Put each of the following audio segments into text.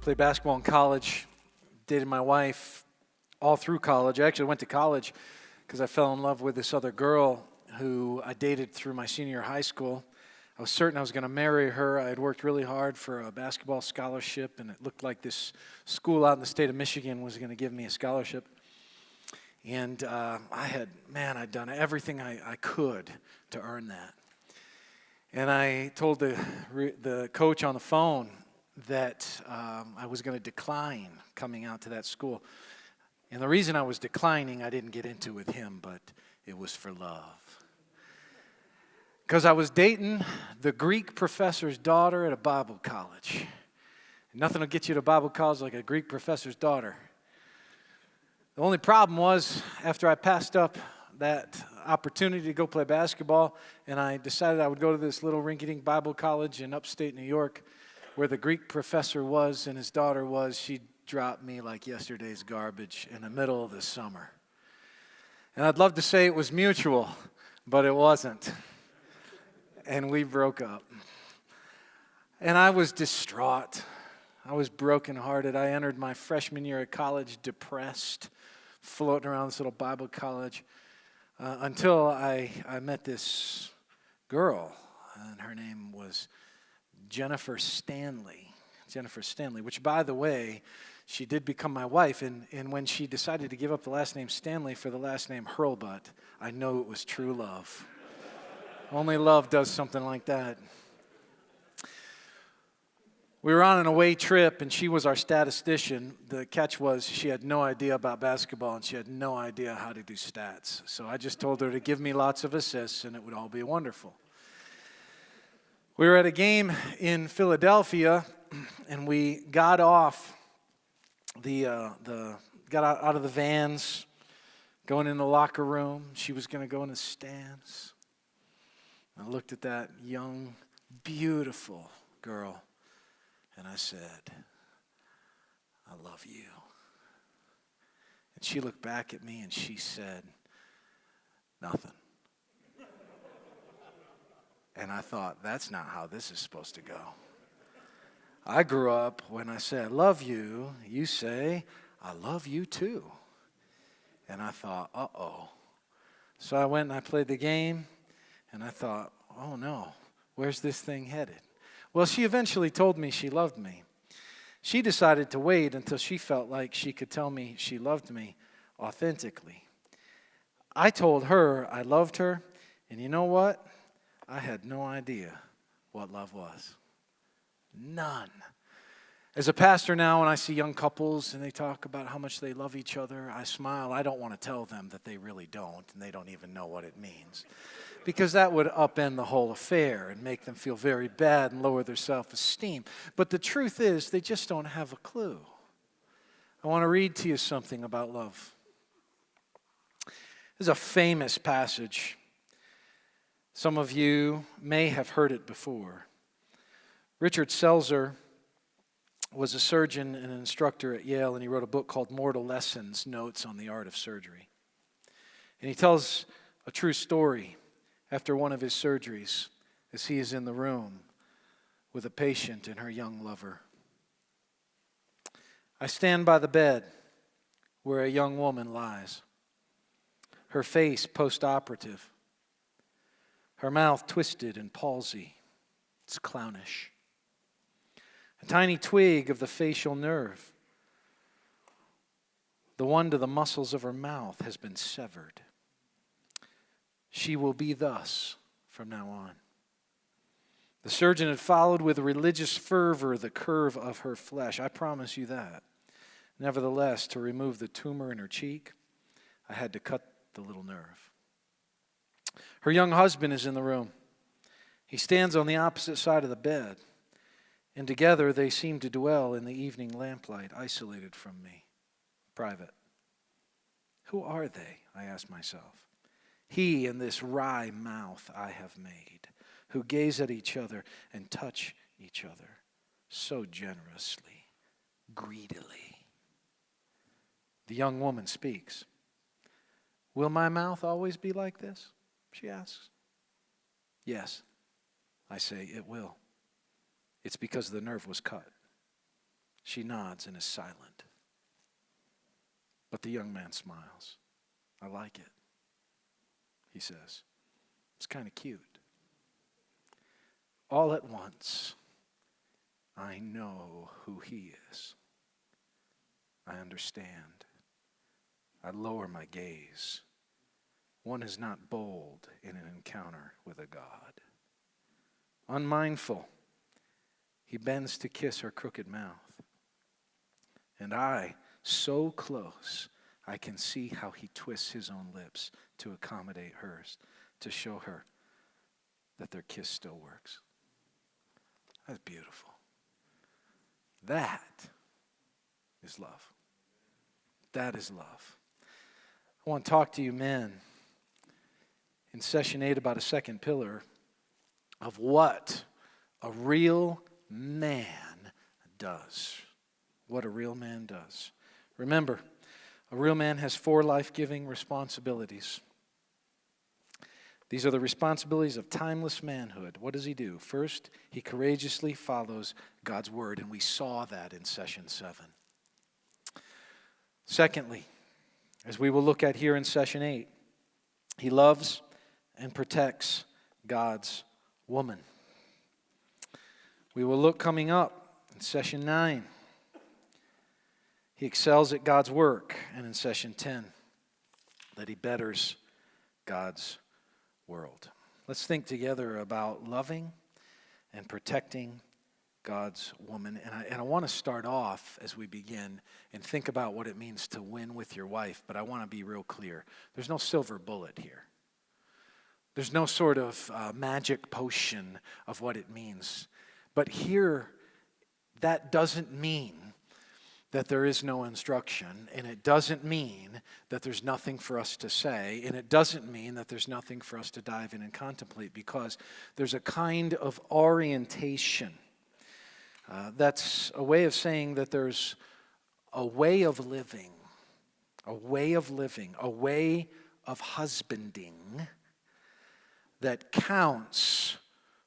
Played basketball in college, dated my wife all through college. I actually went to college because I fell in love with this other girl who I dated through my senior year of high school. I was certain I was going to marry her. I had worked really hard for a basketball scholarship, and it looked like this school out in the state of Michigan was going to give me a scholarship. And I'd done everything I could to earn that. And I told the coach on the phone that I was going to decline coming out to that school. And the reason I was declining, I didn't get into with him, but it was for love. Because I was dating the Greek professor's daughter at a Bible college. Nothing will get you to Bible college like a Greek professor's daughter. The only problem was, after I passed up that opportunity to go play basketball, and I decided I would go to this little rinky-dink Bible college in upstate New York, where the Greek professor was and his daughter was, she dropped me like yesterday's garbage in the middle of the summer. And I'd love to say it was mutual, but it wasn't. And we broke up. And I was distraught. I was brokenhearted. I entered my freshman year of college depressed, floating around this little Bible college, until I met this girl, and her name was Jennifer Stanley, which, by the way, she did become my wife, and when she decided to give up the last name Stanley for the last name Hurlbutt, I know it was true love. Only love does something like that. We were on an away trip, and she was our statistician. The catch was she had no idea about basketball, and she had no idea how to do stats. So I just told her to give me lots of assists, and it would all be wonderful. We were at a game in Philadelphia, and we got off got out of the vans, going in the locker room. She was going to go in the stands. I looked at that young, beautiful girl, and I said, I love you. And she looked back at me and she said, nothing. And I thought, that's not how this is supposed to go. I grew up when I say I love you, you say, I love you too. And I thought, uh-oh. So I went and I played the game, and I thought, oh no, where's this thing headed? Well, she eventually told me she loved me. She decided to wait until she felt like she could tell me she loved me authentically. I told her I loved her, and you know what? I had no idea what love was. None. As a pastor now, when I see young couples and they talk about how much they love each other, I smile. I don't want to tell them that they really don't, and they don't even know what it means. Because that would upend the whole affair and make them feel very bad and lower their self-esteem. But the truth is, they just don't have a clue. I want to read to you something about love. This is a famous passage. Some of you may have heard it before. Richard Selzer was a surgeon and an instructor at Yale, and he wrote a book called Mortal Lessons, Notes on the Art of Surgery. And he tells a true story after one of his surgeries as he is in the room with a patient and her young lover. I stand by the bed where a young woman lies, her face post-operative, her mouth twisted and palsy. It's clownish. A tiny twig of the facial nerve, the one to the muscles of her mouth, has been severed. She will be thus from now on. The surgeon had followed with religious fervor the curve of her flesh. I promise you that. Nevertheless, to remove the tumor in her cheek, I had to cut the little nerve. Her young husband is in the room. He stands on the opposite side of the bed, and together they seem to dwell in the evening lamplight, isolated from me, private. Who are they? I ask myself. He and this wry mouth I have made, who gaze at each other and touch each other so generously, greedily. The young woman speaks. Will my mouth always be like this? She asks. Yes, I say, it will. It's because the nerve was cut. She nods and is silent. But the young man smiles. I like it, he says. It's kind of cute. All at once, I know who he is. I understand. I lower my gaze. One is not bold in an encounter with a God. Unmindful, he bends to kiss her crooked mouth. And I, so close, I can see how he twists his own lips to accommodate hers, to show her that their kiss still works. That's beautiful. That is love. That is love. I want to talk to you men in session 8 about a second pillar of what a real man does. What a real man does. Remember, a real man has 4 life-giving responsibilities. These are the responsibilities of timeless manhood. What does he do? First, he courageously follows God's word, and we saw that in session 7. Secondly, as we will look at here in session 8, he loves and protects God's woman. We will look coming up in session 9. He excels at God's work, and in session 10, that he betters God's world. Let's think together about loving and protecting God's woman. And I want to start off as we begin and think about what it means to win with your wife, but I want to be real clear. There's no silver bullet here. There's no sort of magic potion of what it means. But here, that doesn't mean that there is no instruction, and it doesn't mean that there's nothing for us to say, and it doesn't mean that there's nothing for us to dive in and contemplate, because there's a kind of orientation. That's a way of saying that there's a way of living, a way of husbanding that counts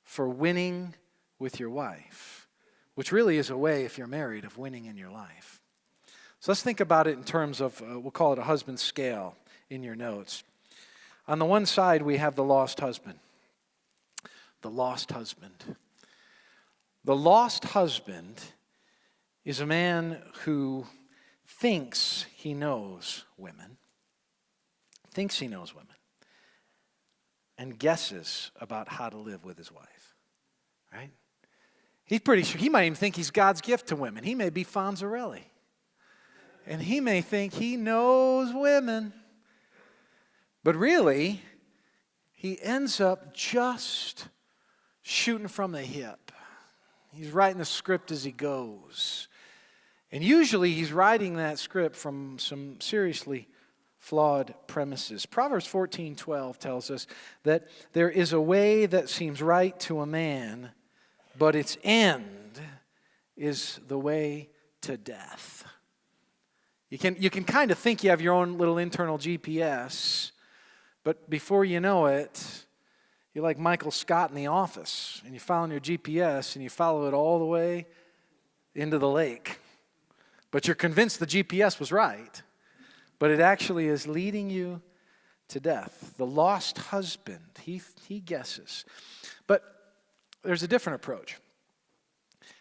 for winning with your wife, which really is a way, if you're married, of winning in your life. So let's think about it in terms of, we'll call it a husband scale in your notes. On the one side, we have the lost husband. The lost husband. The lost husband is a man who thinks he knows women, and guesses about how to live with his wife, right? He's pretty sure, he might even think he's God's gift to women. He may be Fonzarelli. And he may think he knows women. But really, he ends up just shooting from the hip. He's writing the script as he goes. And usually he's writing that script from some seriously flawed premises. Proverbs 14:12 tells us that there is a way that seems right to a man, but its end is the way to death. You can kind of think you have your own little internal GPS, but before you know it, you're like Michael Scott in The Office, and you're following your GPS, and you follow it all the way into the lake. But you're convinced the GPS was right, but it actually is leading you to death. The lost husband, he guesses. But there's a different approach.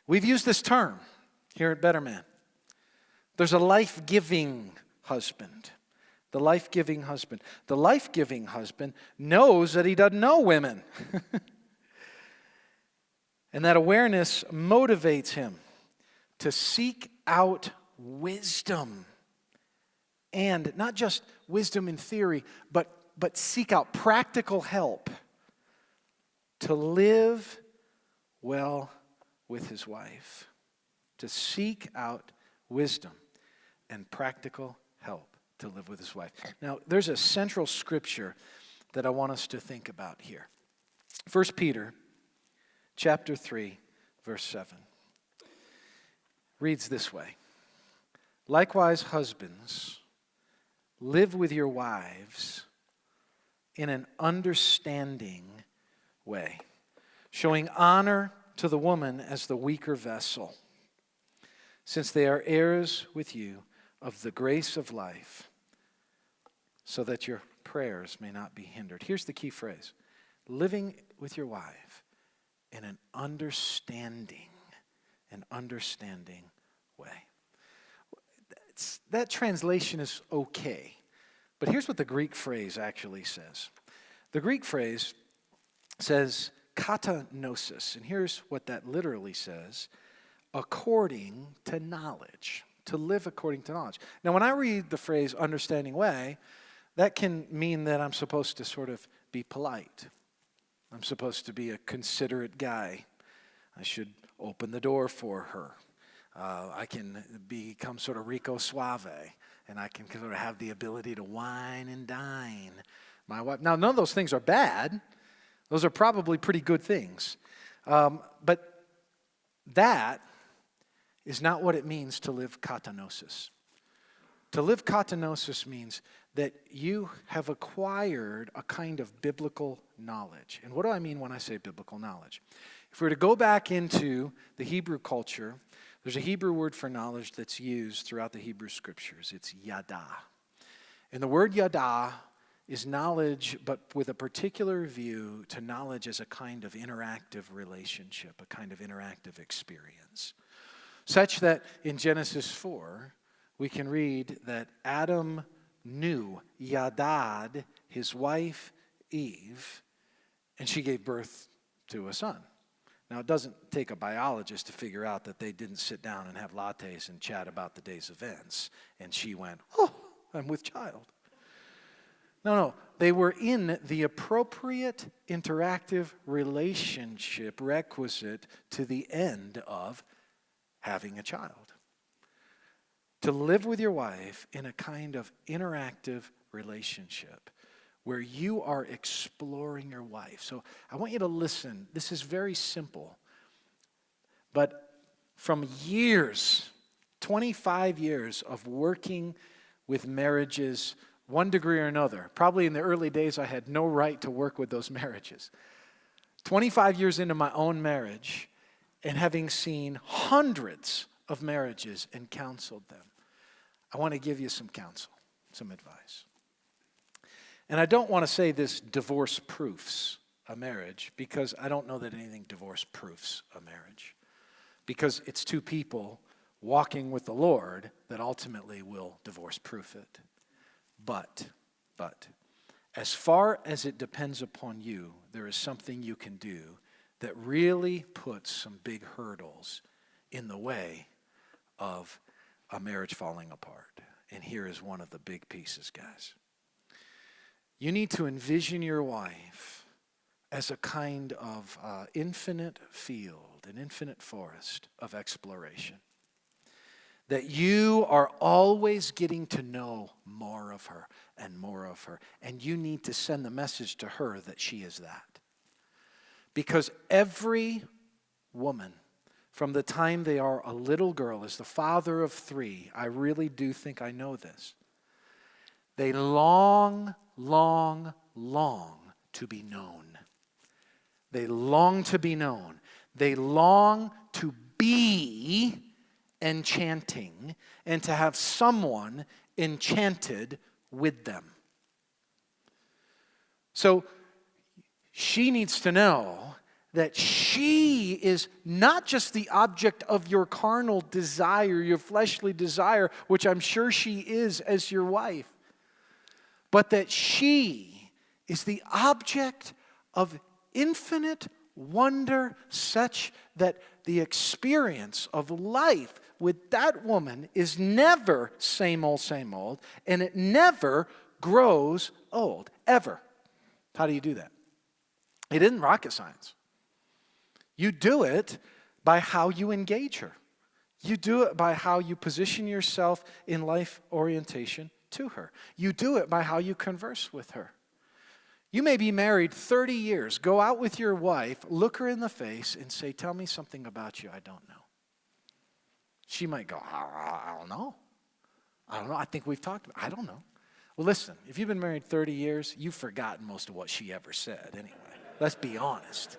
We've used this term here at Betterman. There's a life-giving husband. The life-giving husband. The life-giving husband knows that he doesn't know women. And that awareness motivates him to seek out wisdom. And not just wisdom in theory, but seek out practical help to live well with his wife. To seek out wisdom and practical help to live with his wife. Now, there's a central scripture that I want us to think about here. 1 Peter chapter 3, verse 7 reads this way. Likewise, husbands, live with your wives in an understanding way, showing honor to the woman as the weaker vessel, since they are heirs with you of the grace of life, so that your prayers may not be hindered. Here's the key phrase: living with your wife in an understanding way. That translation is okay, but here's what the Greek phrase actually says. The Greek phrase says katanosis, and here's what that literally says: according to knowledge, to live according to knowledge. Now, when I read the phrase understanding way, that can mean that I'm supposed to sort of be polite. I'm supposed to be a considerate guy. I should open the door for her. I can become sort of Rico Suave, and I can sort of have the ability to wine and dine my wife. Now, none of those things are bad. Those are probably pretty good things. But that is not what it means to live katanosis. To live katanosis means that you have acquired a kind of biblical knowledge. And what do I mean when I say biblical knowledge? If we were to go back into the Hebrew culture, there's a Hebrew word for knowledge that's used throughout the Hebrew scriptures. It's yada. And the word yada is knowledge, but with a particular view to knowledge as a kind of interactive relationship, a kind of interactive experience. Such that in Genesis 4, we can read that Adam knew Yadad, his wife Eve, and she gave birth to a son. Now, it doesn't take a biologist to figure out that they didn't sit down and have lattes and chat about the day's events, and she went, "Oh, I'm with child." No, they were in the appropriate interactive relationship requisite to the end of having a child. To live with your wife in a kind of interactive relationship where you are exploring your wife. So I want you to listen. This is very simple. But from years, 25 years of working with marriages, one degree or another, probably in the early days I had no right to work with those marriages. 25 years into my own marriage and having seen hundreds of marriages and counseled them, I want to give you some counsel, some advice. And I don't want to say this divorce proofs a marriage, because I don't know that anything divorce proofs a marriage. Because it's two people walking with the Lord that ultimately will divorce proof it. But, as far as it depends upon you, there is something you can do that really puts some big hurdles in the way of a marriage falling apart. And here is one of the big pieces, guys. You need to envision your wife as a kind of infinite field, an infinite forest of exploration. That you are always getting to know more of her and more of her. And you need to send the message to her that she is that. Because every woman, from the time they are a little girl, as the father of 3, I really do think I know this. They long to be known. They long to be known. They long to be enchanting and to have someone enchanted with them. So she needs to know that she is not just the object of your carnal desire, your fleshly desire, which I'm sure she is as your wife, but that she is the object of infinite wonder, such that the experience of life with that woman is never same old, and it never grows old, ever. How do you do that? It isn't rocket science. You do it by how you engage her. You do it by how you position yourself in life orientation to her. You do it by how you converse with her. You may be married 30 years. Go out with your wife, look her in the face, and say, "Tell me something about you I don't know." She might go, I don't know. I think we've talked about it. I don't know. Well, listen, if you've been married 30 years, you've forgotten most of what she ever said anyway. Let's be honest.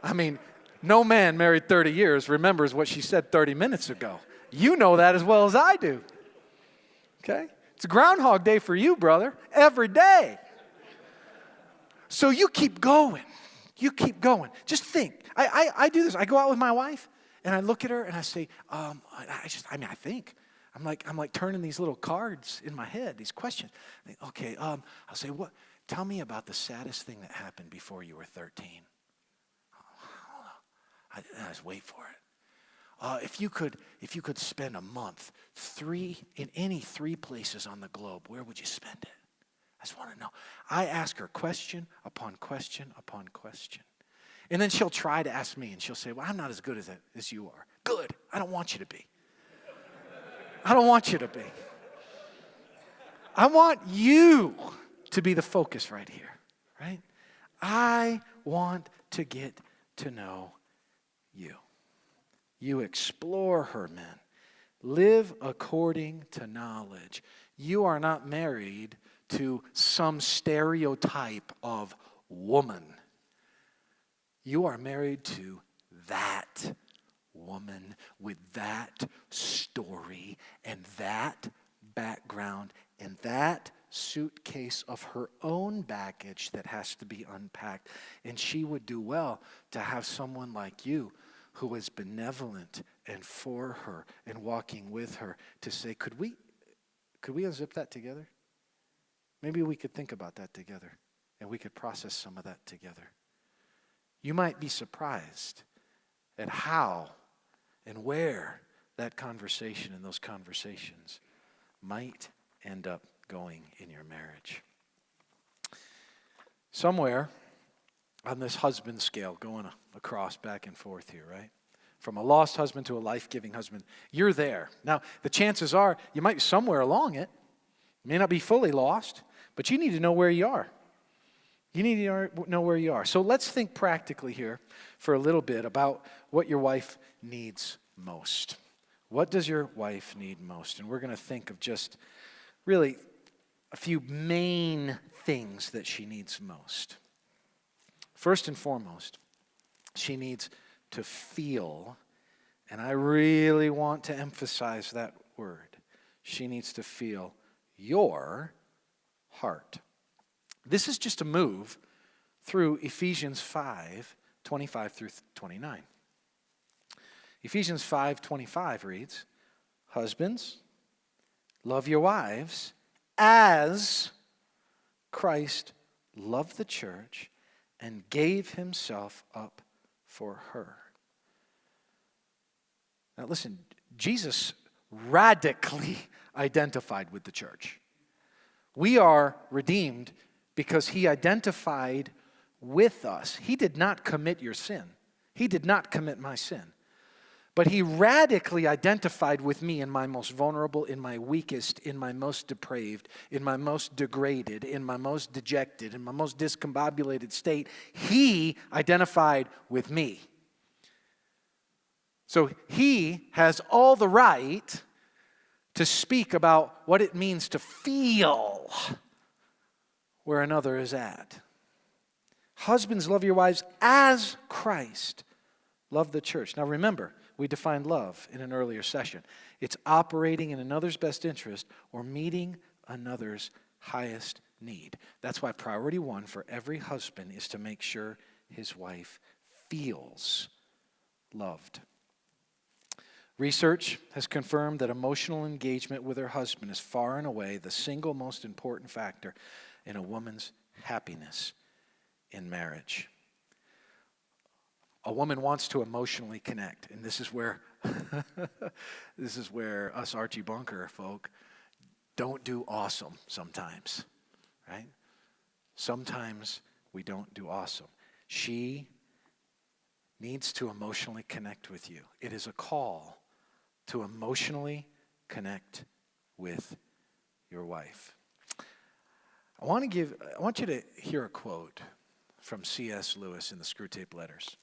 I mean, no man married 30 years remembers what she said 30 minutes ago. You know that as well as I do. Okay? It's a Groundhog Day for you, brother, every day. So you keep going. You keep going. Just think. I do this. I go out with my wife, and I look at her, and I say, I think. I'm like turning these little cards in my head, these questions. I think, okay, I'll say, what? Tell me about the saddest thing that happened before you were 13. I just wait for it. If you could spend a month in any three places on the globe, where would you spend it? I just want to know. I ask her question upon question upon question. And then she'll try to ask me, and she'll say, well, I'm not as good as you are. Good. I don't want you to be. I don't want you to be. I want you to be the focus right here, right? I want to get to know you. You explore her, men. Live according to knowledge. You are not married to some stereotype of woman. You are married to that woman with that story and that background and that suitcase of her own baggage that has to be unpacked. And she would do well to have someone like you who is benevolent and for her and walking with her to say, could we unzip that together? Maybe we could think about that together and we could process some of that together. You might be surprised at how and where that conversation and those conversations might end up going in your marriage. Somewhere on this husband scale, going across back and forth here, right? From a lost husband to a life-giving husband, you're there. Now, the chances are you might be somewhere along it. You may not be fully lost, but you need to know where you are. You need to know where you are. So let's think practically here for a little bit about what your wife needs most. What does your wife need most? And we're going to think of just really a few main things that she needs most. First and foremost, she needs to feel, and I really want to emphasize that word. She needs to feel your heart. This is just a move through Ephesians 5:25 through 29. Ephesians 5:25 reads, husbands, love your wives as Christ loved the church and gave himself up for her. Now listen, Jesus radically identified with the church. We are redeemed because he identified with us. He did not commit your sin. He did not commit my sin. But he radically identified with me in my most vulnerable, in my weakest, in my most depraved, in my most degraded, in my most dejected, in my most discombobulated state. He identified with me. So he has all the right to speak about what it means to feel where another is at. Husbands, love your wives as Christ loved the church. Now remember, we defined love in an earlier session. It's operating in another's best interest or meeting another's highest need. That's why priority one for every husband is to make sure his wife feels loved. Research has confirmed that emotional engagement with her husband is far and away the single most important factor in a woman's happiness in marriage. A woman wants to emotionally connect, and this is where us Archie Bunker folk don't do awesome sometimes, right? Sometimes we don't do awesome. She needs to emotionally connect with you. It is a call to emotionally connect with your wife. I want you to hear a quote from C.S. Lewis in the Screwtape Letters.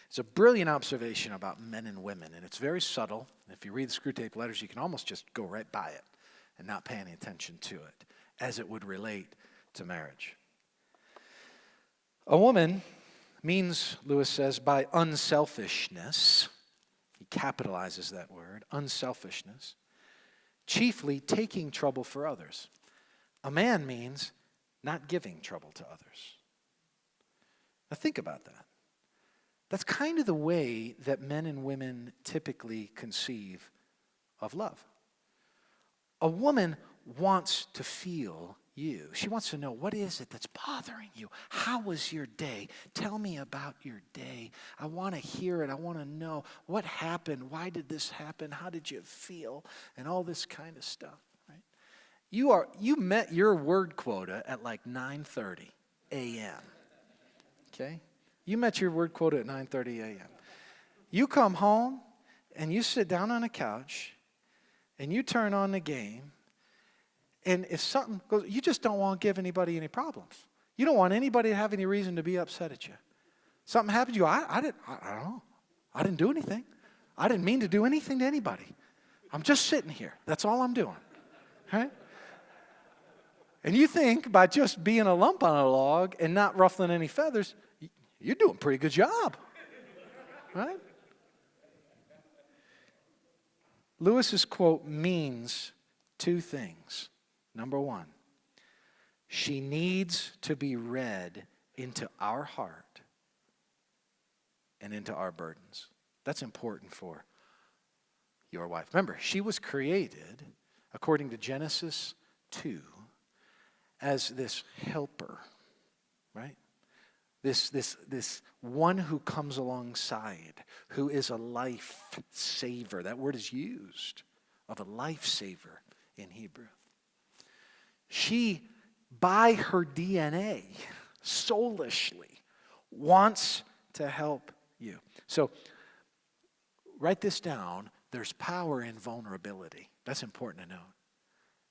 It's a brilliant observation about men and women, and it's very subtle. If you read the Screwtape Letters, you can almost just go right by it and not pay any attention to it, as it would relate to marriage. A woman means, Lewis says, by unselfishness. He capitalizes that word, unselfishness, chiefly taking trouble for others. A man means not giving trouble to others. Now think about that. That's kind of the way that men and women typically conceive of love. A woman wants to feel you. She wants to know, what is it that's bothering you? How was your day? Tell me about your day. I want to hear it. I want to know what happened. Why did this happen? How did you feel? And all this kind of stuff, right? You met your word quota at like 9:30 a.m. Okay? You met your word quota at 9:30 a.m. You come home and you sit down on a couch and you turn on the game. And if something goes, you just don't want to give anybody any problems. You don't want anybody to have any reason to be upset at you. Something happened to you, I don't know. I didn't do anything. I didn't mean to do anything to anybody. I'm just sitting here. That's all I'm doing. Right? And you think by just being a lump on a log and not ruffling any feathers, you're doing a pretty good job. Right? Lewis's quote means two things. Number one, she needs to be read into our heart and into our burdens. That's important for your wife. Remember, she was created, according to Genesis 2, as this helper, right? This one who comes alongside, who is a life saver. That word is used of a life saver in Hebrew. She, by her DNA, soulishly wants to help you. So, write this down. There's power in vulnerability. That's important to know.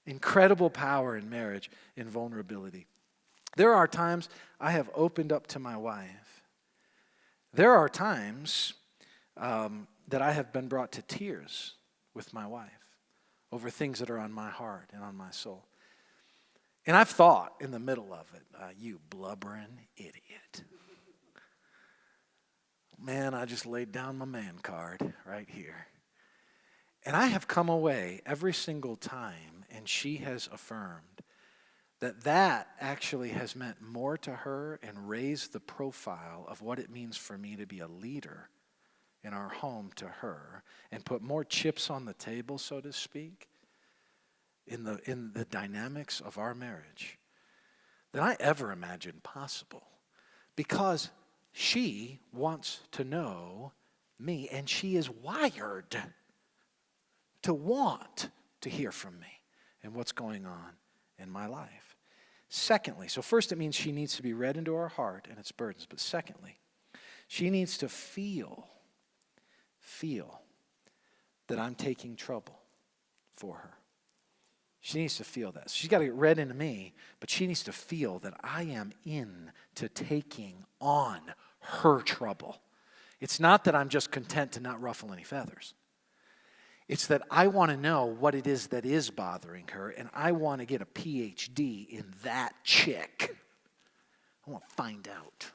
Incredible power in marriage, in vulnerability. There are times I have opened up to my wife. There are times that I have been brought to tears with my wife over things that are on my heart and on my soul. And I've thought in the middle of it, you blubbering idiot. Man, I just laid down my man card right here. And I have come away every single time, and she has affirmed that actually has meant more to her and raised the profile of what it means for me to be a leader in our home to her and put more chips on the table, so to speak, in the dynamics of our marriage than I ever imagined possible. Because she wants to know me, and she is wired to want to hear from me and what's going on in my life. Secondly, so first it means she needs to be read into our heart and its burdens. But secondly, she needs to feel that I'm taking trouble for her. She needs to feel that. She's got to get read into me, but she needs to feel that I am into taking on her trouble. It's not that I'm just content to not ruffle any feathers. It's that I want to know what it is that is bothering her, and I want to get a PhD in that chick. I want to find out.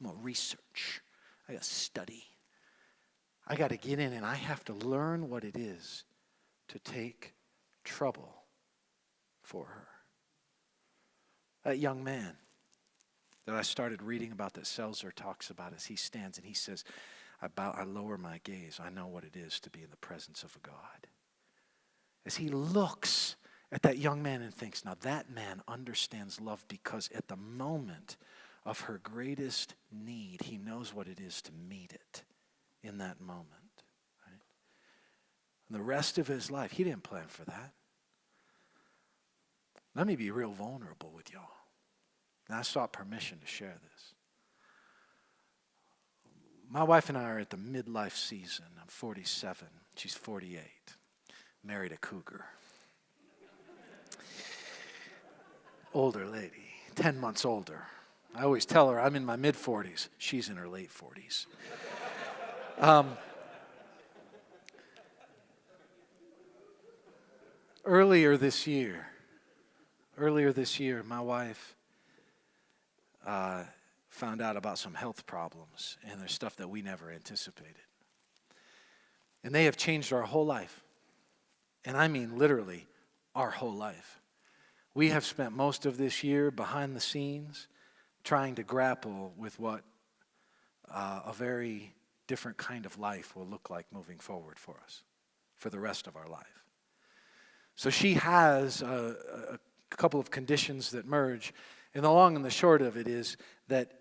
I want to research. I got to study. I got to get in, and I have to learn what it is to take trouble for her. That young man that I started reading about that Selzer talks about as he stands and he says, I lower my gaze. I know what it is to be in the presence of a God. As he looks at that young man and thinks, now that man understands love because at the moment of her greatest need, he knows what it is to meet it in that moment. Right? And the rest of his life, he didn't plan for that. Let me be real vulnerable with y'all. And I sought permission to share this. My wife and I are at the midlife season. I'm 47. She's 48. Married a cougar. Older lady, 10 months older. I always tell her I'm in my mid-40s. She's in her late 40s. Earlier this year, my wife found out about some health problems, and there's stuff that we never anticipated. And they have changed our whole life. And I mean literally our whole life. We have spent most of this year behind the scenes trying to grapple with what a very different kind of life will look like moving forward for us, for the rest of our life. So she has a couple of conditions that merge. And the long and the short of it is that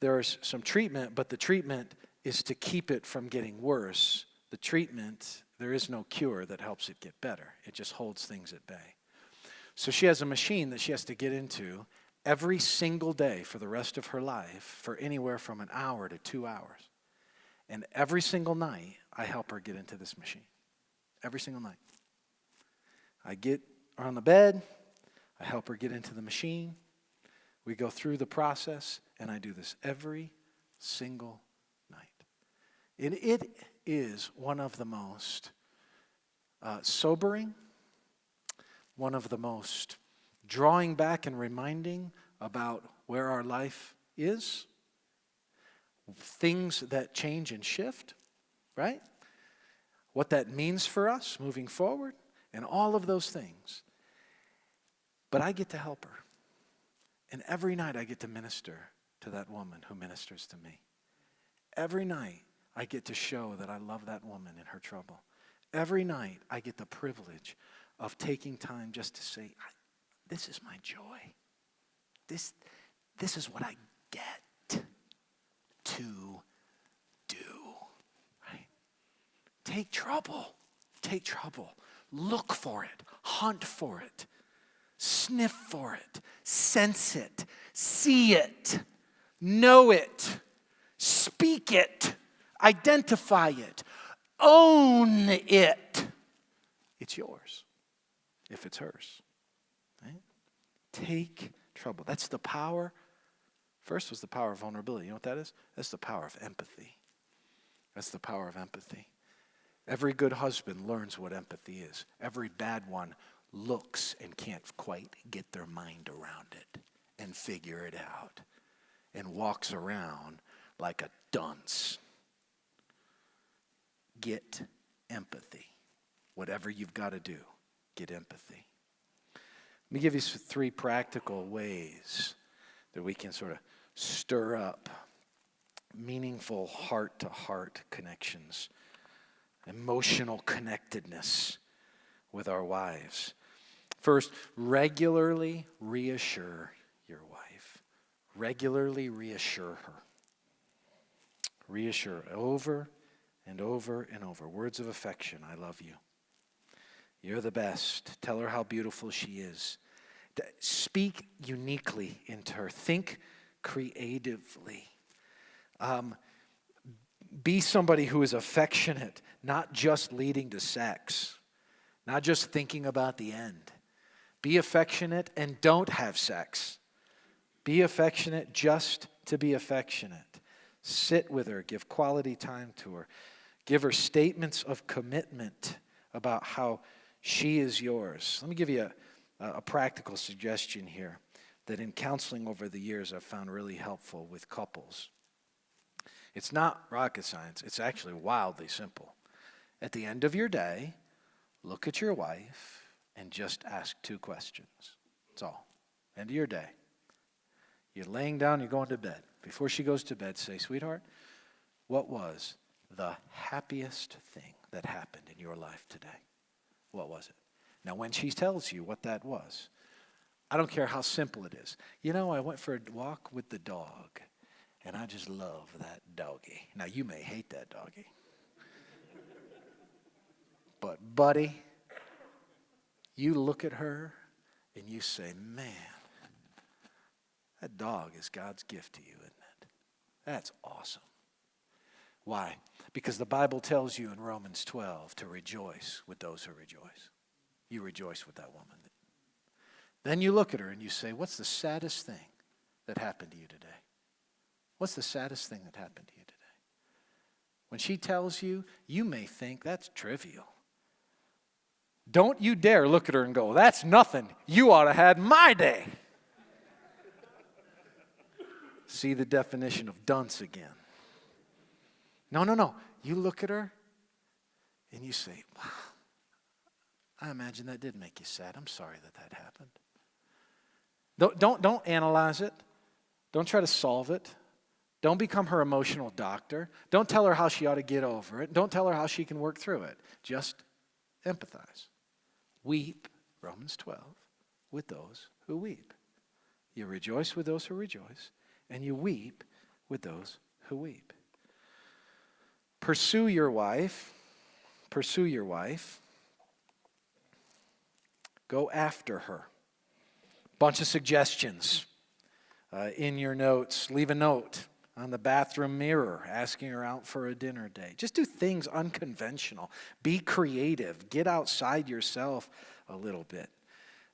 there is some treatment, but the treatment is to keep it from getting worse. The treatment, there is no cure that helps it get better. It just holds things at bay. So she has a machine that she has to get into every single day for the rest of her life for anywhere from an hour to 2 hours. And every single night, I help her get into this machine. Every single night. I get her on the bed. I help her get into the machine. We go through the process, and I do this every single night. And it is one of the most sobering, one of the most drawing back and reminding about where our life is, things that change and shift, right? What that means for us moving forward, and all of those things. But I get to help her. And every night I get to minister to that woman who ministers to me. Every night I get to show that I love that woman in her trouble. Every night I get the privilege of taking time just to say, this is my joy. This is what I get to do. Right? Take trouble. Take trouble. Look for it. Hunt for it. Sniff for it. Sense it. See it. Know it. Speak it. Identify it. Own it. It's yours if it's hers. Right? Take trouble. That's the power. First was the power of vulnerability. You know what that is? That's the power of empathy. That's the power of empathy. Every good husband learns what empathy is. Every bad one looks and can't quite get their mind around it and figure it out and walks around like a dunce. Get empathy. Whatever you've got to do, get empathy. Let me give you 3 practical ways that we can sort of stir up meaningful heart-to-heart connections, emotional connectedness with our wives. First, regularly reassure your wife. Regularly reassure her. Reassure over and over and over. Words of affection. I love you. You're the best. Tell her how beautiful she is. Speak uniquely into her. Think creatively. Be somebody who is affectionate, not just leading to sex, not just thinking about the end. Be affectionate and don't have sex. Be affectionate just to be affectionate. Sit with her. Give quality time to her. Give her statements of commitment about how she is yours. Let me give you a practical suggestion here that in counseling over the years I've found really helpful with couples. It's not rocket science. It's actually wildly simple. At the end of your day, look at your wife and just ask 2 questions. That's all. End of your day. You're laying down, you're going to bed. Before she goes to bed, say, sweetheart, what was the happiest thing that happened in your life today? What was it? Now, when she tells you what that was, I don't care how simple it is. You know, I went for a walk with the dog, and I just love that doggy. Now, you may hate that doggy. But, buddy, you look at her, and you say, man, that dog is God's gift to you, isn't it? That's awesome. Why? Because the Bible tells you in Romans 12 to rejoice with those who rejoice. You rejoice with that woman. Then you look at her and you say, what's the saddest thing that happened to you today? What's the saddest thing that happened to you today? When she tells you, you may think that's trivial. Don't you dare look at her and go, that's nothing. You ought to have had my day. See the definition of dunce again. No. You look at her And you say, wow, I imagine that did make you sad. I'm sorry that happened. Don't analyze it. Don't try to solve it. Don't become her emotional doctor. Don't tell her how she ought to get over it. Don't tell her how she can work through it. Just empathize. Weep, Romans 12, with those who weep. You rejoice with those who rejoice, and you weep with those who weep. Pursue your wife. Pursue your wife. Go after her. Bunch of suggestions in your notes. Leave a note on the bathroom mirror asking her out for a dinner date. Just do things unconventional. Be creative. Get outside yourself a little bit.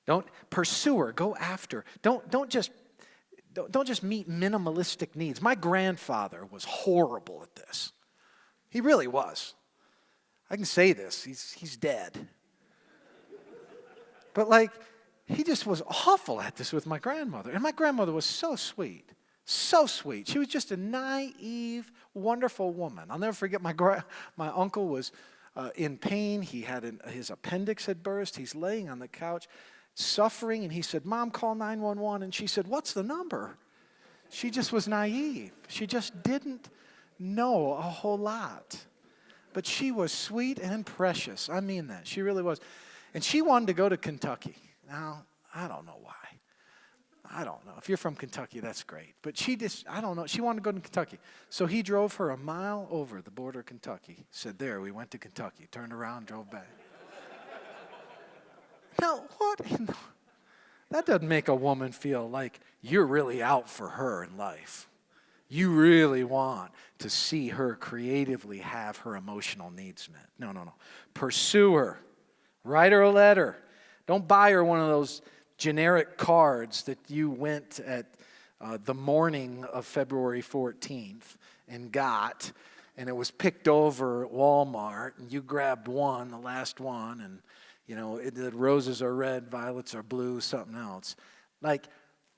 Don't pursue her. Go after. Don't just meet minimalistic needs. My grandfather was horrible at this. He really was. I can say this. He's dead. But he just was awful at this with my grandmother. And my grandmother was so sweet. So sweet. She was just a naive, wonderful woman. I'll never forget my uncle was in pain. He had his appendix had burst. He's laying on the couch suffering. And he said, Mom, call 911. And she said, what's the number? She just was naive. She just didn't know a whole lot. But she was sweet and precious. I mean that. She really was. And she wanted to go to Kentucky. Now, I don't know why. I don't know. If you're from Kentucky, that's great. But I don't know. She wanted to go to Kentucky. So he drove her a mile over the border of Kentucky. Said, there, we went to Kentucky. Turned around, drove back. Now, what? That doesn't make a woman feel like you're really out for her in life. You really want to see her creatively have her emotional needs met. No. Pursue her. Write her a letter. Don't buy her one of those generic cards that you went at the morning of February 14th and got, and it was picked over at Walmart, and you grabbed one, the last one, and the roses are red, violets are blue, something else.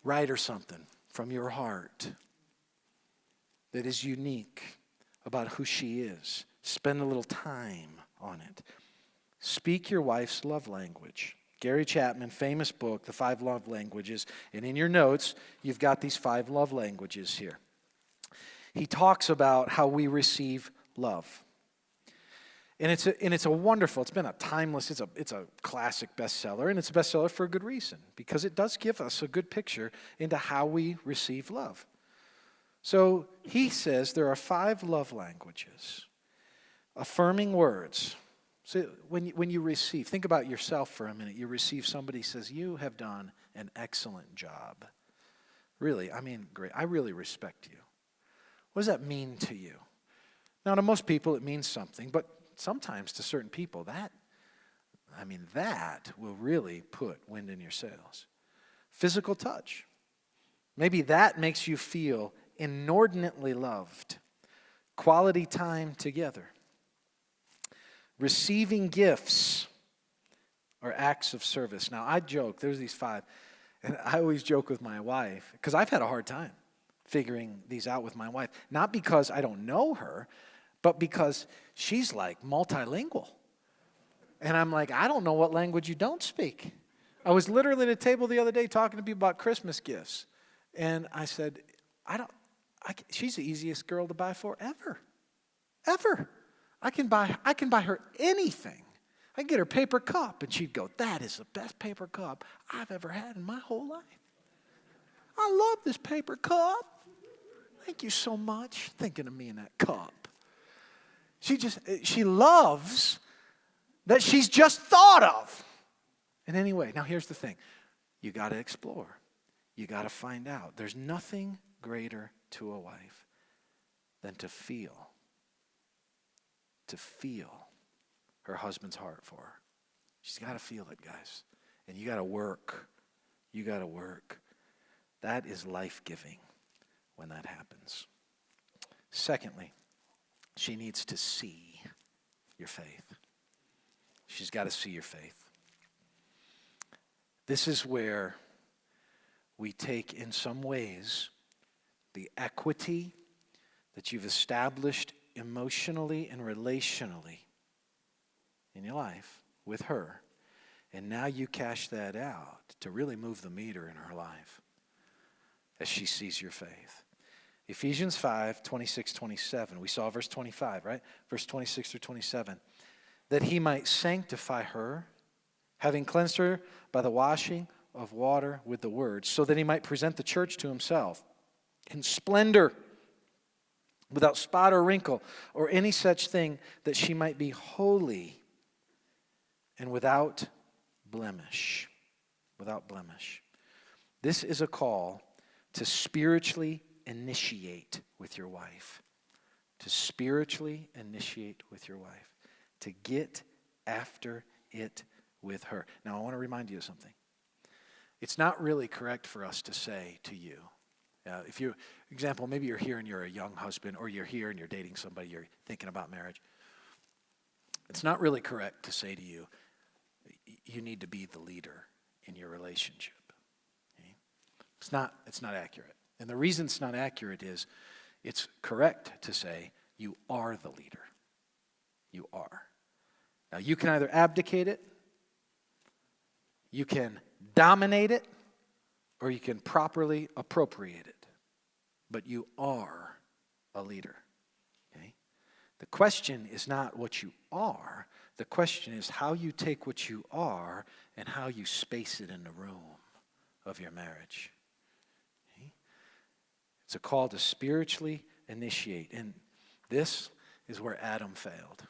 Write her something from your heart that is unique about who she is. Spend a little time on it. Speak your wife's love language. Gary Chapman, famous book, The 5 Love Languages. And in your notes, you've got these 5 love languages here. He talks about how we receive love. And it's a wonderful, it's been a timeless, it's a classic bestseller, and it's a bestseller for a good reason, because it does give us a good picture into how we receive love. So he says there are 5 love languages. Affirming words. So when you receive, think about yourself for a minute. You receive somebody says, you have done an excellent job. Really, great. I really respect you. What does that mean to you? Now, to most people, it means something, but sometimes to certain people, that will really put wind in your sails. Physical touch. Maybe that makes you feel inordinately loved. Quality time together. Receiving gifts or acts of service. Now, I joke, there's these 5, and I always joke with my wife, because I've had a hard time figuring these out with my wife. Not because I don't know her, but because she's multilingual. And I'm I don't know what language you don't speak. I was literally at a table the other day talking to people about Christmas gifts. And I said, she's the easiest girl to buy for ever. Ever. I can buy her anything. I can get her paper cup, and she'd go, that is the best paper cup I've ever had in my whole life. I love this paper cup. Thank you so much. Thinking of me in that cup. She loves that she's just thought of. And anyway, now here's the thing. You got to explore. You got to find out. There's nothing greater to a wife than to feel her husband's heart for her. She's got to feel it, guys. And you got to work. You got to work. That is life-giving when that happens. Secondly, she needs to see your faith. She's got to see your faith. This is where we take, in some ways, the equity that you've established emotionally and relationally, in your life with her, and now you cash that out to really move the meter in her life as she sees your faith. Ephesians 5, 26, 27. We saw verse 25, right? Verse 26 through 27. That he might sanctify her, having cleansed her by the washing of water with the word, so that he might present the church to himself in splendor, without spot or wrinkle or any such thing, that she might be holy and without blemish. Without blemish. This is a call to spiritually initiate with your wife. To spiritually initiate with your wife. To get after it with her. Now, I want to remind you of something. It's not really correct for us to say to you, if you, example, maybe you're here and you're a young husband, or you're here and you're dating somebody, you're thinking about marriage. It's not really correct to say to you, you need to be the leader in your relationship. Okay? It's not accurate. And the reason it's not accurate is it's correct to say you are the leader. You are. Now, you can either abdicate it, you can dominate it, or you can properly appropriate it. But you are a leader. Okay? The question is not what you are. The question is how you take what you are and how you space it in the room of your marriage. Okay? It's a call to spiritually initiate. And this is where Adam failed.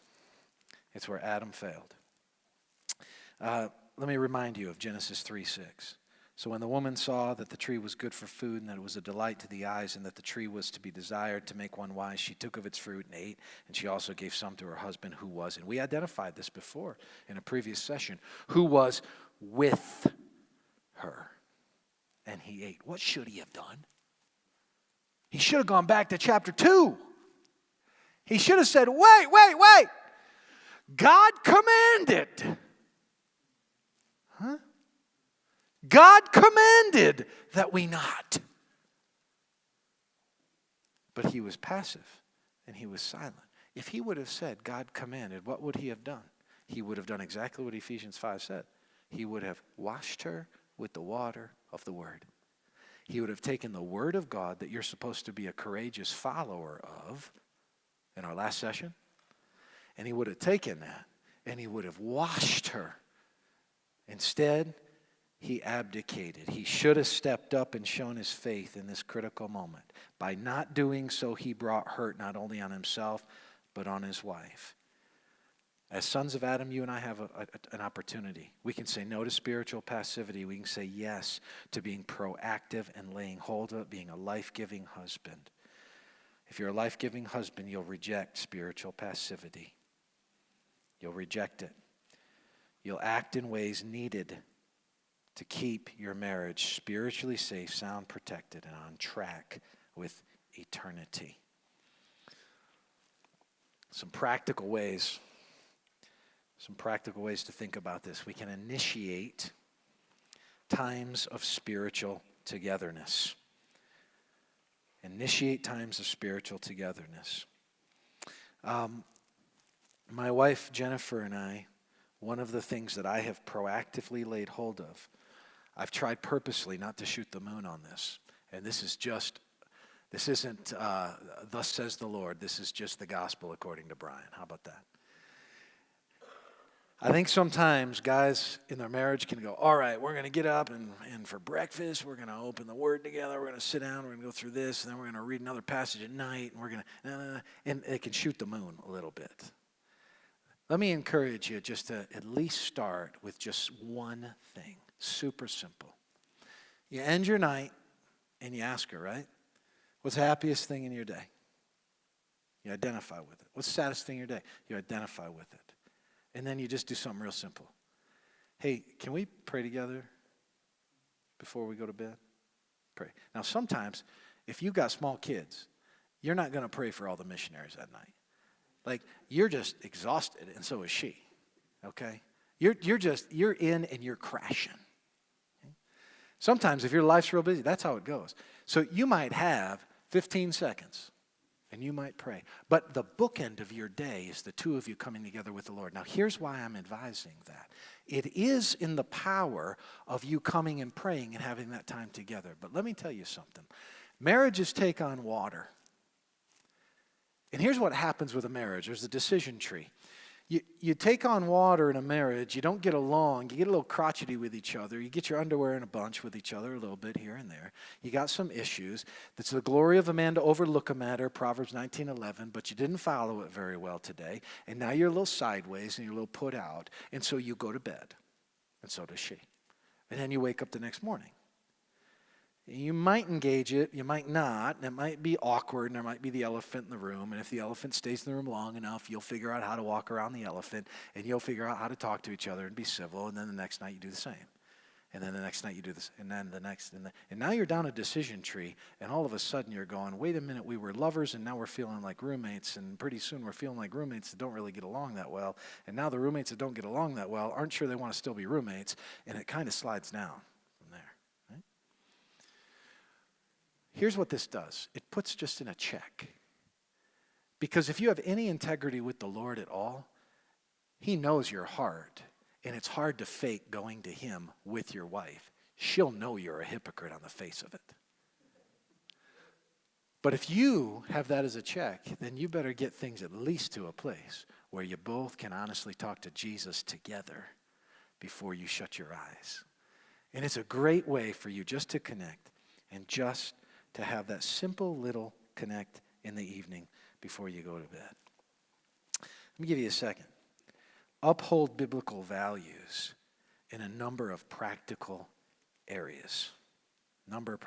It's where Adam failed. Let me remind you of Genesis 3:6. So when the woman saw that the tree was good for food, and that it was a delight to the eyes, and that the tree was to be desired to make one wise, she took of its fruit and ate, and she also gave some to her husband who was, and we identified this before in a previous session, who was with her, and he ate. What should he have done? He should have gone back to chapter 2. He should have said, wait. God commanded. Huh? God commanded that we not. But he was passive and he was silent. If he would have said God commanded, what would he have done? He would have done exactly what Ephesians 5 said. He would have washed her with the water of the word. He would have taken the word of God that you're supposed to be a courageous follower of in our last session, and he would have taken that and he would have washed her. Instead, he abdicated. He should have stepped up and shown his faith in this critical moment. By not doing so, he brought hurt not only on himself, but on his wife. As sons of Adam, you and I have an opportunity. We can say no to spiritual passivity. We can say yes to being proactive and laying hold of it, being a life-giving husband. If you're a life-giving husband, you'll reject spiritual passivity. You'll reject it. You'll act in ways needed to keep your marriage spiritually safe, sound, protected, and on track with eternity. Some practical ways to think about this. We can initiate times of spiritual togetherness. Initiate times of spiritual togetherness. My wife, Jennifer, and I, one of the things that I have proactively laid hold of, I've tried purposely not to shoot the moon on this. And this isn't, thus says the Lord. This is just the gospel according to Brian. How about that? I think sometimes guys in their marriage can go, all right, we're going to get up and for breakfast, we're going to open the Word together. We're going to sit down. We're going to go through this. And then we're going to read another passage at night. And we're going to, and it can shoot the moon a little bit. Let me encourage you just to at least start with just one thing. Super simple. You end your night and you ask her, right? What's the happiest thing in your day? You identify with it. What's the saddest thing in your day? You identify with it. And then you just do something real simple. Hey, can we pray together before we go to bed? Pray. Now, sometimes, if you've got small kids, you're not going to pray for all the missionaries that night. Like, you're just exhausted, and so is she, okay? You're in and you're crashing. Okay? Sometimes, if your life's real busy, that's how it goes. So you might have 15 seconds And you might pray. But the bookend of your day is the two of you coming together with the Lord. Now, here's why I'm advising that. It is in the power of you coming and praying and having that time together. But let me tell you something. Marriages take on water. And here's what happens with a marriage. There's a decision tree. You take on water in a marriage, you don't get along, you get a little crotchety with each other, you get your underwear in a bunch with each other a little bit here and there. You got some issues. It's the glory of a man to overlook a matter, Proverbs 19:11, but you didn't follow it very well today, and now you're a little sideways and you're a little put out, and so you go to bed, and so does she. And then you wake up the next morning. You might engage it, you might not, and it might be awkward, and there might be the elephant in the room, and if the elephant stays in the room long enough, you'll figure out how to walk around the elephant, and you'll figure out how to talk to each other and be civil, and then the next night you do the same. And then the next night you do this, and then the next, and now you're down a decision tree, and all of a sudden you're going, wait a minute, we were lovers, and now we're feeling like roommates, and pretty soon we're feeling like roommates that don't really get along that well, and now the roommates that don't get along that well aren't sure they want to still be roommates, and it kind of slides down. Here's what this does. It puts just in a check. Because if you have any integrity with the Lord at all, He knows your heart, and it's hard to fake going to Him with your wife. She'll know you're a hypocrite on the face of it. But if you have that as a check, then you better get things at least to a place where you both can honestly talk to Jesus together before you shut your eyes. And it's a great way for you just to connect and just to have that simple little connect in the evening before you go to bed. Let me give you a second. Uphold biblical values in a number of practical areas. I'm going to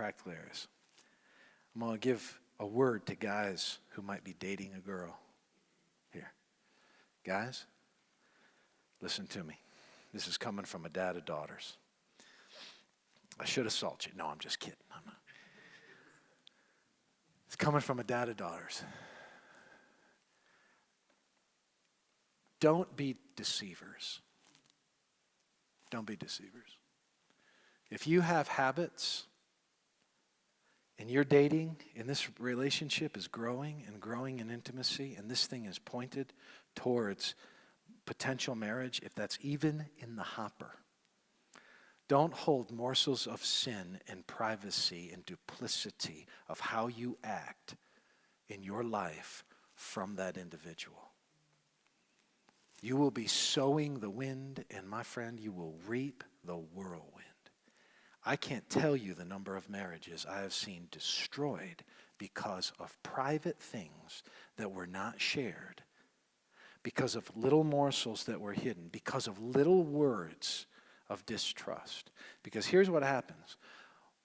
give a word to guys who might be dating a girl here. Guys, listen to me. This is coming from a dad of daughters. I should assault you. No, I'm just kidding. I'm not. It's coming from a dad of daughters. Don't be deceivers. Don't be deceivers. If you have habits and you're dating and this relationship is growing and growing in intimacy and this thing is pointed towards potential marriage, if that's even in the hopper, don't hold morsels of sin and privacy and duplicity of how you act in your life from that individual. You will be sowing the wind, and my friend, you will reap the whirlwind. I can't tell you the number of marriages I have seen destroyed because of private things that were not shared, because of little morsels that were hidden, because of little words of distrust. Because here's what happens.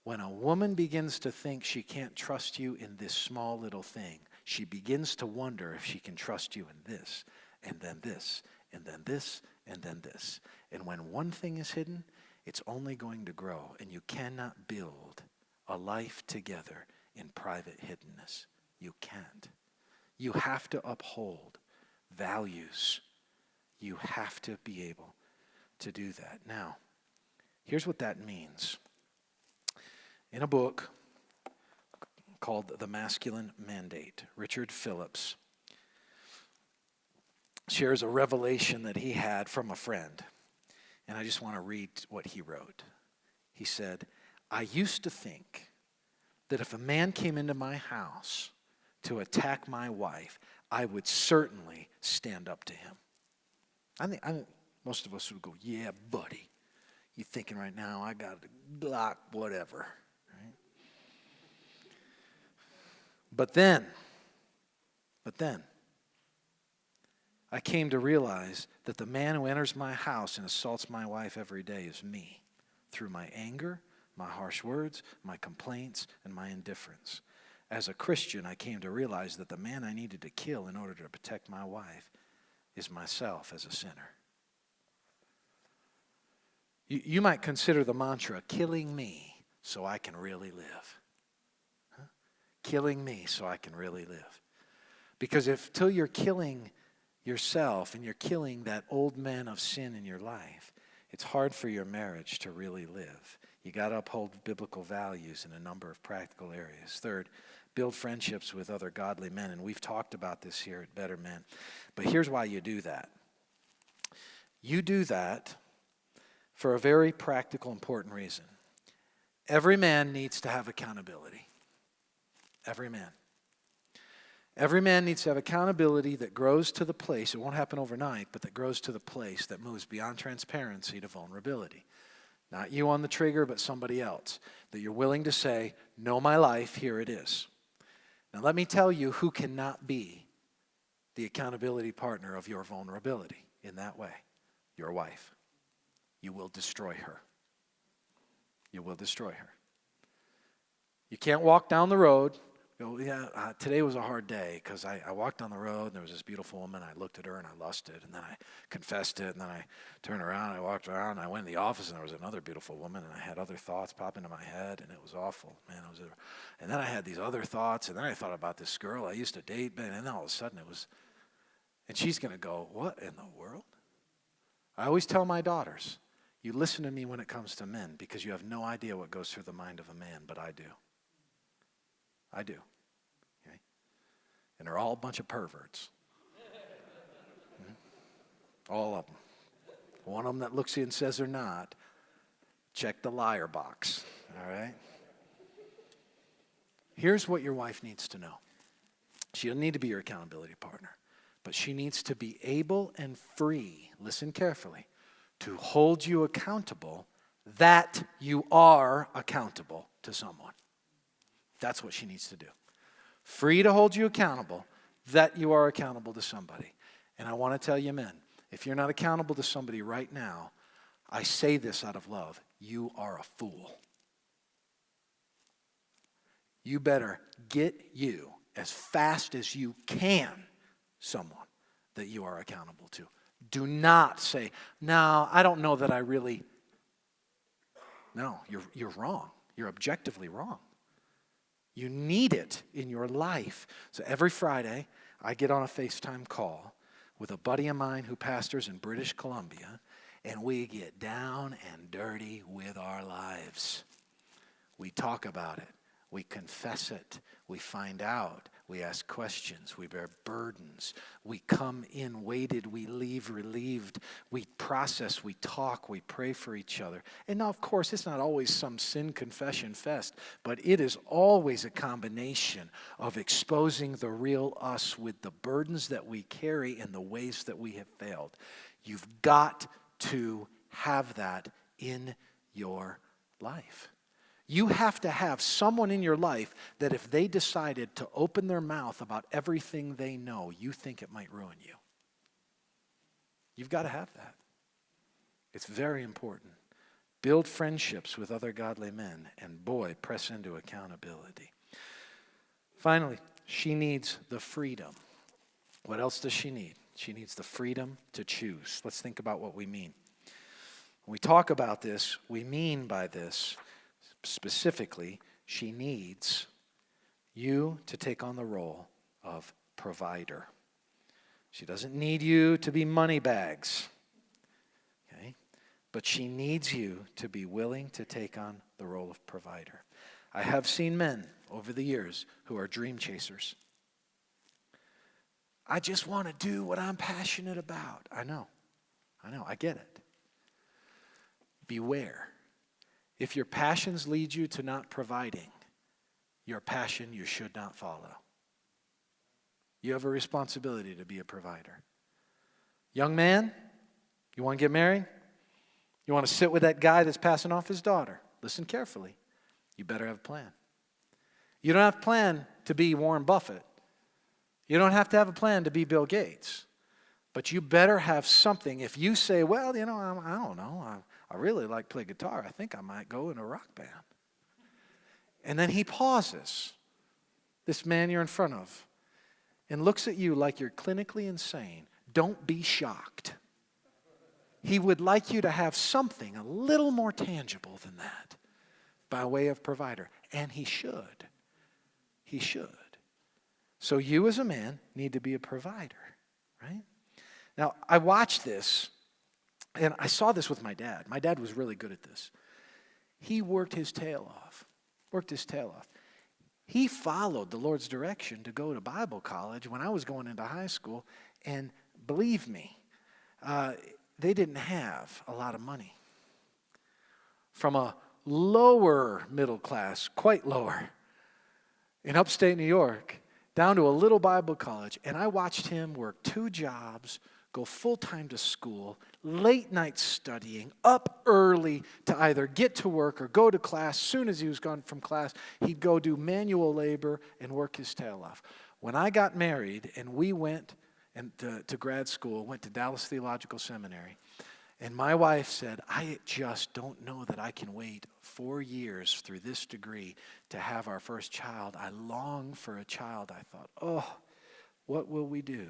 When a woman begins to think she can't trust you in this small little thing, she begins to wonder if she can trust you in this, and then this, and then this, and then this. And when one thing is hidden, it's only going to grow, and you cannot build a life together in private hiddenness. You can't. You have to uphold values. You have to be able to do that. Now, here's what that means. In a book called The Masculine Mandate, Richard Phillips shares a revelation that he had from a friend. And I just want to read what he wrote. He said, I used to think that if a man came into my house to attack my wife, I would certainly stand up to him. I think most of us would go, yeah, buddy. You're thinking right now, I got a Glock, whatever. Right? But then, I came to realize that the man who enters my house and assaults my wife every day is me, through my anger, my harsh words, my complaints, and my indifference. As a Christian, I came to realize that the man I needed to kill in order to protect my wife is myself as a sinner. You might consider the mantra, killing me so I can really live. Huh? Killing me so I can really live. Because if till you're killing yourself and you're killing that old man of sin in your life, it's hard for your marriage to really live. You got to uphold biblical values in a number of practical areas. Third, build friendships with other godly men. And we've talked about this here at Betterman. But here's why you do that. You do that for a very practical, important reason. Every man needs to have accountability. Every man. Every man needs to have accountability that grows to the place, it won't happen overnight, but that grows to the place that moves beyond transparency to vulnerability. Not you on the trigger, but somebody else. That you're willing to say, know my life, here it is. Now let me tell you who cannot be the accountability partner of your vulnerability in that way. Your wife. You will destroy her. You will destroy her. You can't walk down the road. Go, today was a hard day because I walked on the road and there was this beautiful woman. I looked at her and I lusted, and then I confessed it, and then I turned around, I walked around, and I went in the office and there was another beautiful woman, and I had other thoughts pop into my head, and it was awful, man. And then I had these other thoughts, and then I thought about this girl I used to date, man, and then all of a sudden it was, and she's going to go, what in the world? I always tell my daughters, you listen to me when it comes to men because you have no idea what goes through the mind of a man, but I do. I do. Okay? And they're all a bunch of perverts. All of them. One of them that looks at you and says they're not, check the liar box. All right? Here's what your wife needs to know. She doesn't need to be your accountability partner, but she needs to be able and free, listen carefully, to hold you accountable that you are accountable to someone. That's what she needs to do. Free to hold you accountable that you are accountable to somebody. And I want to tell you, men, if you're not accountable to somebody right now, I say this out of love, you are a fool. You better get you as fast as you can someone that you are accountable to. Do not say, no, I don't know that I really. No, you're wrong. You're objectively wrong. You need it in your life. So every Friday, I get on a FaceTime call with a buddy of mine who pastors in British Columbia, and we get down and dirty with our lives. We talk about it. We confess it. We find out. We ask questions. We bear burdens. We come in weighted. We leave relieved. We process. We talk. We pray for each other. And now, of course, it's not always some sin confession fest, but it is always a combination of exposing the real us with the burdens that we carry and the ways that we have failed. You've got to have that in your life. You have to have someone in your life that if they decided to open their mouth about everything they know, you think it might ruin you. You've got to have that. It's very important. Build friendships with other godly men, and boy, press into accountability. Finally, she needs the freedom. What else does she need? She needs the freedom to choose. Let's think about what we mean. When we talk about this, we mean by this, specifically, she needs you to take on the role of provider. She doesn't need you to be money bags, okay? But she needs you to be willing to take on the role of provider. I have seen men over the years who are dream chasers. I just want to do what I'm passionate about. I know, I get it. Beware. If your passions lead you to not providing, your passion you should not follow. You have a responsibility to be a provider. Young man, you want to get married? You want to sit with that guy that's passing off his daughter? Listen carefully. You better have a plan. You don't have a plan to be Warren Buffett. You don't have to have a plan to be Bill Gates. But you better have something. If you say, well, I don't know, I really like to play guitar. I think I might go in a rock band. And then he pauses, this man you're in front of, and looks at you like you're clinically insane. Don't be shocked. He would like you to have something a little more tangible than that by way of provider. And he should. He should. So you as a man need to be a provider, right? Now, I watched this, and I saw this with my dad. My dad was really good at this. He worked his tail off. He followed the Lord's direction to go to Bible college when I was going into high school, and believe me, they didn't have a lot of money. From a lower middle class, quite lower, in upstate New York, down to a little Bible college, and I watched him work 2 jobs, go full-time to school, late night studying, up early to either get to work or go to class. Soon as he was gone from class, he'd go do manual labor and work his tail off. When I got married and we went to grad school, went to Dallas Theological Seminary, and my wife said, I just don't know that I can wait 4 years through this degree to have our first child. I long for a child. I thought, oh, what will we do?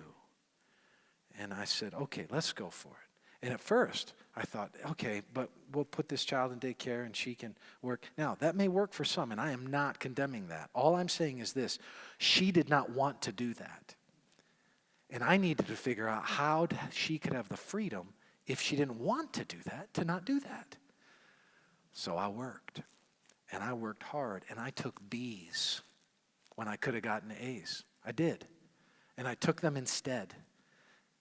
And I said, okay, let's go for it. And at first, I thought, okay, but we'll put this child in daycare and she can work. Now, that may work for some, and I am not condemning that. All I'm saying is this: she did not want to do that. And I needed to figure out how she could have the freedom, if she didn't want to do that, to not do that. So I worked, and I worked hard, and I took B's when I could have gotten A's. I did. And I took them instead,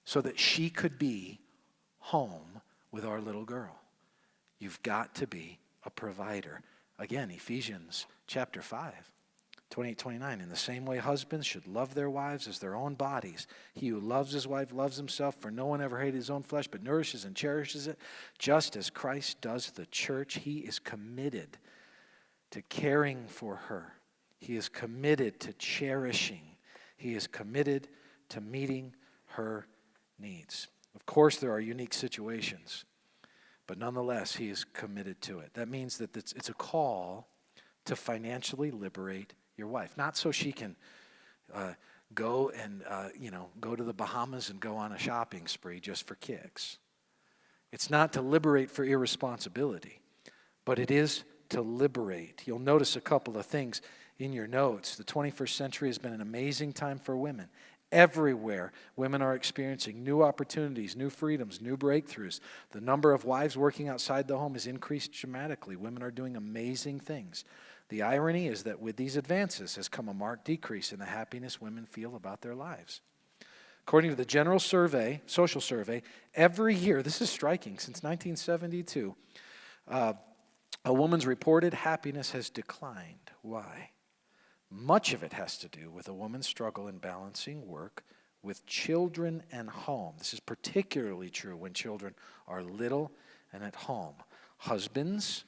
so that she could be home with our little girl. You've got to be a provider. Again, Ephesians chapter 5, 28, 29. In the same way, husbands should love their wives as their own bodies. He who loves his wife loves himself, for no one ever hated his own flesh, but nourishes and cherishes it, just as Christ does the church. He is committed to caring for her. He is committed to cherishing. He is committed to meeting her needs. Of course, there are unique situations, but nonetheless, he is committed to it. That means that it's a call to financially liberate your wife, not so she can go to the Bahamas and go on a shopping spree just for kicks. It's not to liberate for irresponsibility, but it is to liberate. You'll notice a couple of things in your notes. The 21st century has been an amazing time for women. Everywhere, women are experiencing new opportunities, new freedoms, new breakthroughs. The number of wives working outside the home has increased dramatically. Women are doing amazing things. The irony is that with these advances has come a marked decrease in the happiness women feel about their lives. According to the General Survey, Social Survey, every year, this is striking, since 1972, a woman's reported happiness has declined. Why? Much of it has to do with a woman's struggle in balancing work with children and home. This is particularly true when children are little and at home. Husbands,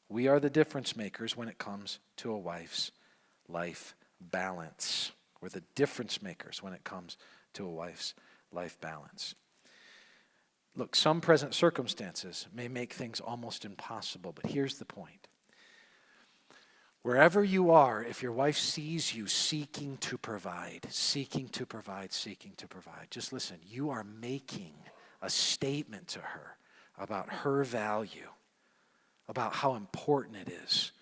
we are the difference makers when it comes to a wife's life balance. We're the difference makers when it comes to a wife's life balance. Look, some present circumstances may make things almost impossible, but here's the point. Wherever you are, if your wife sees you seeking to provide, just listen, you are making a statement to her about her value, about how important it is,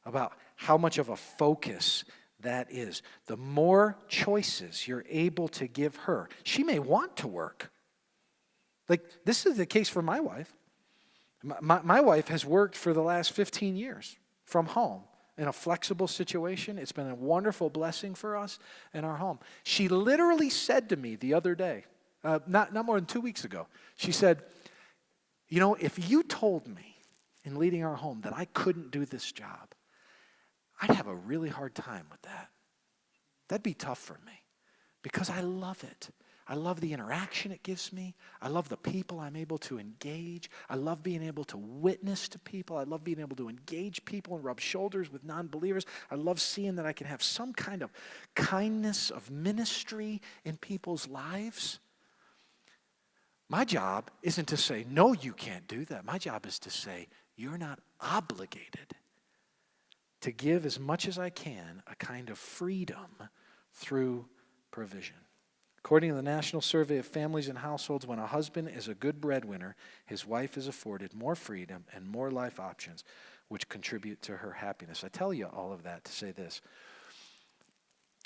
about how much of a focus that is. The more choices you're able to give her, she may want to work. Like, this is the case for my wife. My wife has worked for the last 15 years from home in a flexible situation. It's been a wonderful blessing for us in our home. She literally said to me the other day, not more than 2 weeks ago, she said, you know, if you told me in leading our home that I couldn't do this job, I'd have a really hard time with that. That'd be tough for me because I love it. I love the interaction it gives me. I love the people I'm able to engage. I love being able to witness to people. I love being able to engage people and rub shoulders with non-believers. I love seeing that I can have some kind of kindness of ministry in people's lives. My job isn't to say, no, you can't do that. My job is to say, you're not obligated to give as much as I can a kind of freedom through provision. According to the National Survey of Families and Households, when a husband is a good breadwinner, his wife is afforded more freedom and more life options, which contribute to her happiness. I tell you all of that to say this.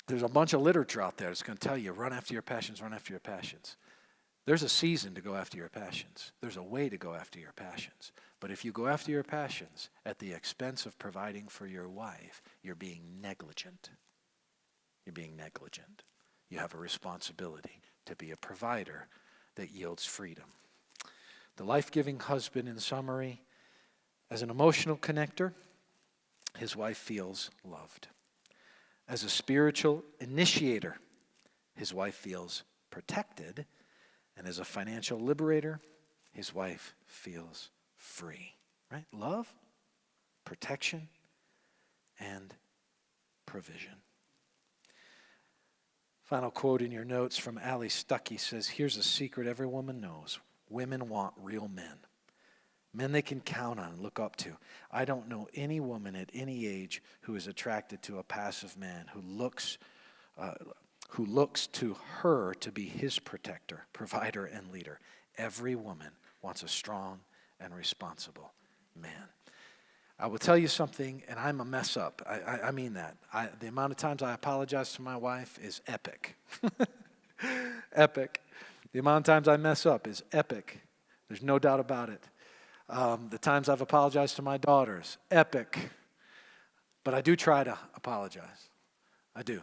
There's a bunch of literature out there that's going to tell you, run after your passions, run after your passions. There's a season to go after your passions. There's a way to go after your passions. But if you go after your passions at the expense of providing for your wife, you're being negligent. You're being negligent. You have a responsibility to be a provider that yields freedom. The life-giving husband, in summary, as an emotional connector, his wife feels loved. As a spiritual initiator, his wife feels protected. And as a financial liberator, his wife feels free. Right? Love, protection, and provision. Final quote in your notes from Ali Stuckey says, here's a secret every woman knows. Women want real men. Men they can count on and look up to. I don't know any woman at any age who is attracted to a passive man who looks to her to be his protector, provider, and leader. Every woman wants a strong and responsible man. I will tell you something, and I'm a mess up. I mean that. The amount of times I apologize to my wife is epic. Epic. The amount of times I mess up is epic. There's no doubt about it. The times I've apologized to my daughters, epic. But I do try to apologize. I do.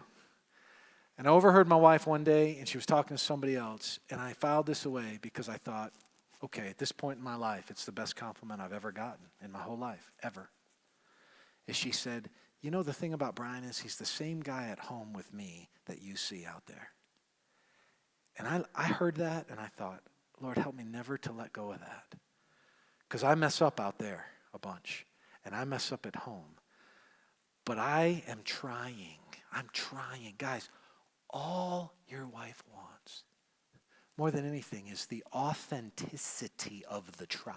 And I overheard my wife one day, and she was talking to somebody else, and I filed this away because I thought, okay, at this point in my life, it's the best compliment I've ever gotten in my whole life, ever. Is she said, you know, the thing about Brian is he's the same guy at home with me that you see out there. And I heard that, and I thought, Lord, help me never to let go of that. Because I mess up out there a bunch, and I mess up at home. But I am trying. I'm trying. Guys, all your wife wants, more than anything, is the authenticity of the try.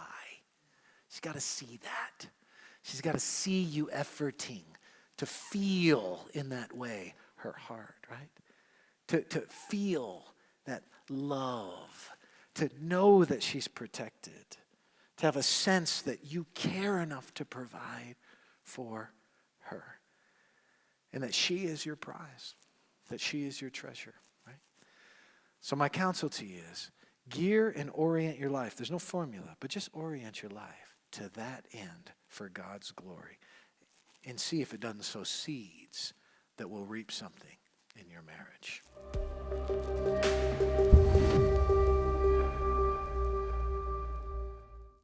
She's got to see that. She's got to see you efforting to feel in that way her heart, right? To feel that love, to know that she's protected, to have a sense that you care enough to provide for her, and that she is your prize, that she is your treasure, right? So my counsel to you is gear and orient your life. There's no formula, but just orient your life to that end for God's glory, and see if it doesn't sow seeds that will reap something in your marriage.